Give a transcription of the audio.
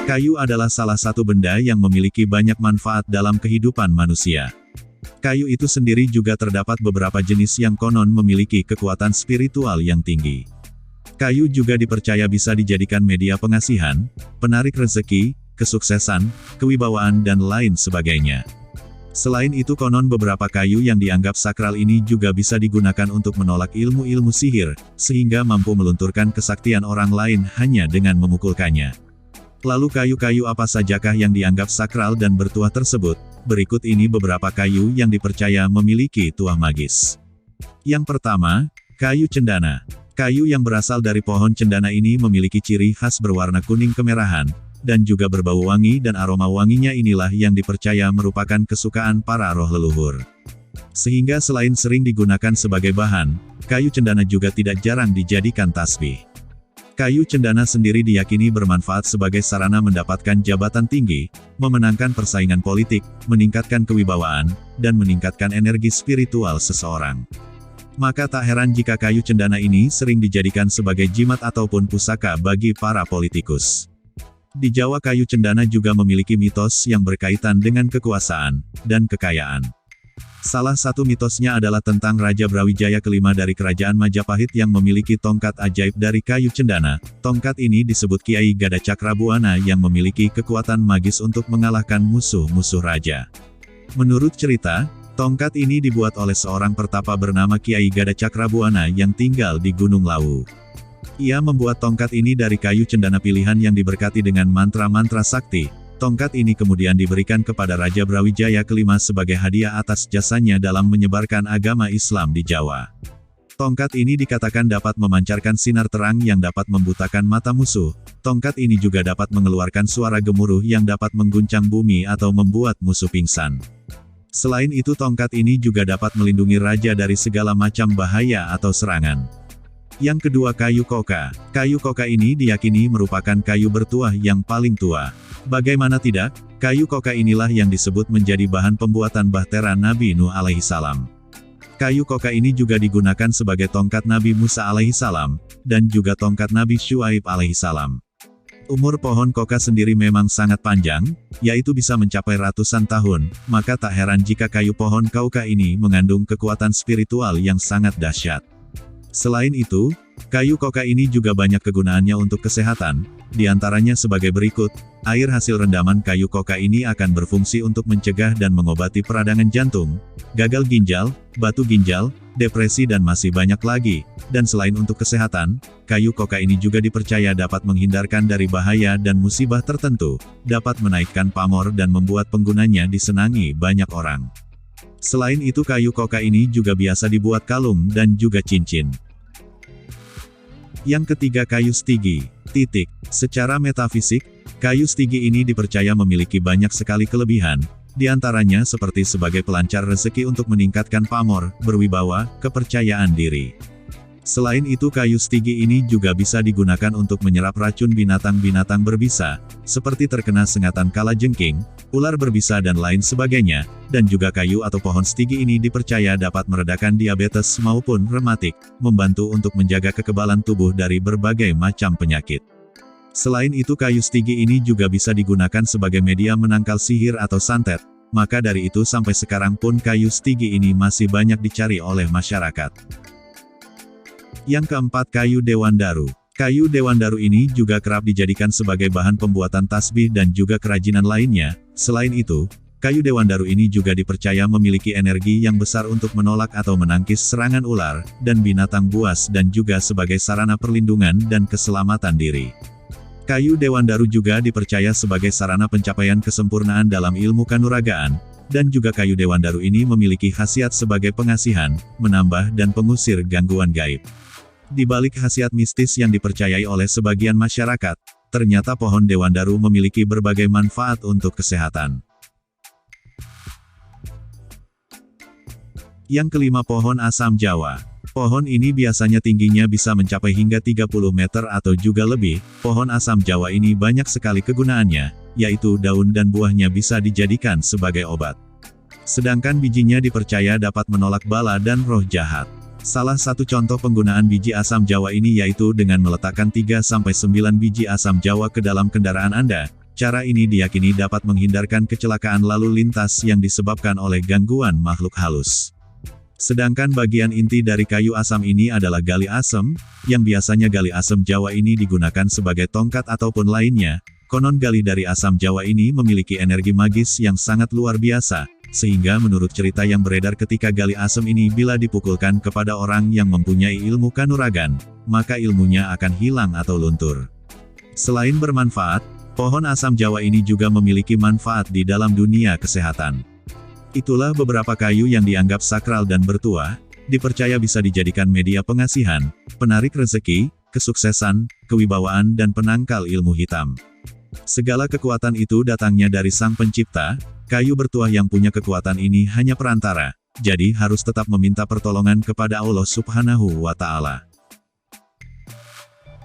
Kayu adalah salah satu benda yang memiliki banyak manfaat dalam kehidupan manusia. Kayu itu sendiri juga terdapat beberapa jenis yang konon memiliki kekuatan spiritual yang tinggi. Kayu juga dipercaya bisa dijadikan media pengasihan, penarik rezeki, kesuksesan, kewibawaan dan lain sebagainya. Selain itu konon beberapa kayu yang dianggap sakral ini juga bisa digunakan untuk menolak ilmu-ilmu sihir, sehingga mampu melunturkan kesaktian orang lain hanya dengan memukulkannya. Lalu kayu-kayu apa sajakah yang dianggap sakral dan bertuah tersebut? Berikut ini beberapa kayu yang dipercaya memiliki tuah magis. Yang pertama, kayu cendana. Kayu yang berasal dari pohon cendana ini memiliki ciri khas berwarna kuning kemerahan, dan juga berbau wangi dan aroma wanginya inilah yang dipercaya merupakan kesukaan para roh leluhur. Sehingga selain sering digunakan sebagai bahan, kayu cendana juga tidak jarang dijadikan tasbih. Kayu cendana sendiri diyakini bermanfaat sebagai sarana mendapatkan jabatan tinggi, memenangkan persaingan politik, meningkatkan kewibawaan, dan meningkatkan energi spiritual seseorang. Maka tak heran jika kayu cendana ini sering dijadikan sebagai jimat ataupun pusaka bagi para politikus. Di Jawa kayu cendana juga memiliki mitos yang berkaitan dengan kekuasaan dan kekayaan. Salah satu mitosnya adalah tentang Raja Brawijaya kelima dari Kerajaan Majapahit yang memiliki tongkat ajaib dari kayu cendana. Tongkat ini disebut Kiai Gada Cakrabuana yang memiliki kekuatan magis untuk mengalahkan musuh-musuh raja. Menurut cerita, tongkat ini dibuat oleh seorang pertapa bernama Kiai Gada Cakrabuana yang tinggal di Gunung Lawu. Ia membuat tongkat ini dari kayu cendana pilihan yang diberkati dengan mantra-mantra sakti. Tongkat ini kemudian diberikan kepada Raja Brawijaya kelima sebagai hadiah atas jasanya dalam menyebarkan agama Islam di Jawa. Tongkat ini dikatakan dapat memancarkan sinar terang yang dapat membutakan mata musuh. Tongkat ini juga dapat mengeluarkan suara gemuruh yang dapat mengguncang bumi atau membuat musuh pingsan. Selain itu tongkat ini juga dapat melindungi raja dari segala macam bahaya atau serangan. Yang kedua kayu koka. Kayu koka ini diyakini merupakan kayu bertuah yang paling tua. Bagaimana tidak, kayu koka inilah yang disebut menjadi bahan pembuatan bahtera Nabi Nuh alaihissalam. Kayu koka ini juga digunakan sebagai tongkat Nabi Musa alaihissalam, dan juga tongkat Nabi Syuaib alaihissalam. Umur pohon koka sendiri memang sangat panjang, yaitu bisa mencapai ratusan tahun, maka tak heran jika kayu pohon koka ini mengandung kekuatan spiritual yang sangat dahsyat. Selain itu, kayu koka ini juga banyak kegunaannya untuk kesehatan, diantaranya sebagai berikut. Air hasil rendaman kayu koka ini akan berfungsi untuk mencegah dan mengobati peradangan jantung, gagal ginjal, batu ginjal, depresi dan masih banyak lagi. Dan selain untuk kesehatan, kayu koka ini juga dipercaya dapat menghindarkan dari bahaya dan musibah tertentu, dapat menaikkan pamor dan membuat penggunanya disenangi banyak orang. Selain itu kayu koka ini juga biasa dibuat kalung dan juga cincin. Yang ketiga kayu stigi. Secara metafisik, kayu stigi ini dipercaya memiliki banyak sekali kelebihan, diantaranya seperti sebagai pelancar rezeki untuk meningkatkan pamor, berwibawa, kepercayaan diri. Selain itu kayu stigi ini juga bisa digunakan untuk menyerap racun binatang-binatang berbisa, seperti terkena sengatan kalajengking, ular berbisa dan lain sebagainya, dan juga kayu atau pohon stigi ini dipercaya dapat meredakan diabetes maupun rematik, membantu untuk menjaga kekebalan tubuh dari berbagai macam penyakit. Selain itu kayu stigi ini juga bisa digunakan sebagai media menangkal sihir atau santet, maka dari itu sampai sekarang pun kayu stigi ini masih banyak dicari oleh masyarakat. Yang keempat kayu dewandaru. Kayu dewandaru ini juga kerap dijadikan sebagai bahan pembuatan tasbih dan juga kerajinan lainnya. Selain itu, kayu dewandaru ini juga dipercaya memiliki energi yang besar untuk menolak atau menangkis serangan ular, dan binatang buas dan juga sebagai sarana perlindungan dan keselamatan diri. Kayu dewandaru juga dipercaya sebagai sarana pencapaian kesempurnaan dalam ilmu kanuragaan, dan juga kayu dewandaru ini memiliki khasiat sebagai pengasihan, menambah dan pengusir gangguan gaib. Di balik khasiat mistis yang dipercayai oleh sebagian masyarakat, ternyata pohon dewandaru memiliki berbagai manfaat untuk kesehatan. Yang kelima pohon asam Jawa. Pohon ini biasanya tingginya bisa mencapai hingga 30 meter atau juga lebih. Pohon asam Jawa ini banyak sekali kegunaannya, yaitu daun dan buahnya bisa dijadikan sebagai obat. Sedangkan bijinya dipercaya dapat menolak bala dan roh jahat. Salah satu contoh penggunaan biji asam Jawa ini yaitu dengan meletakkan 3-9 biji asam Jawa ke dalam kendaraan Anda. Cara ini diyakini dapat menghindarkan kecelakaan lalu lintas yang disebabkan oleh gangguan makhluk halus. Sedangkan bagian inti dari kayu asam ini adalah gali asem, yang biasanya gali asem Jawa ini digunakan sebagai tongkat ataupun lainnya. Konon gali dari asam Jawa ini memiliki energi magis yang sangat luar biasa, sehingga menurut cerita yang beredar ketika gali asem ini bila dipukulkan kepada orang yang mempunyai ilmu kanuragan, maka ilmunya akan hilang atau luntur. Selain bermanfaat, pohon asam Jawa ini juga memiliki manfaat di dalam dunia kesehatan. Itulah beberapa kayu yang dianggap sakral dan bertuah, dipercaya bisa dijadikan media pengasihan, penarik rezeki, kesuksesan, kewibawaan dan penangkal ilmu hitam. Segala kekuatan itu datangnya dari Sang Pencipta. Kayu bertuah yang punya kekuatan ini hanya perantara, jadi harus tetap meminta pertolongan kepada Allah Subhanahu wa Ta'ala.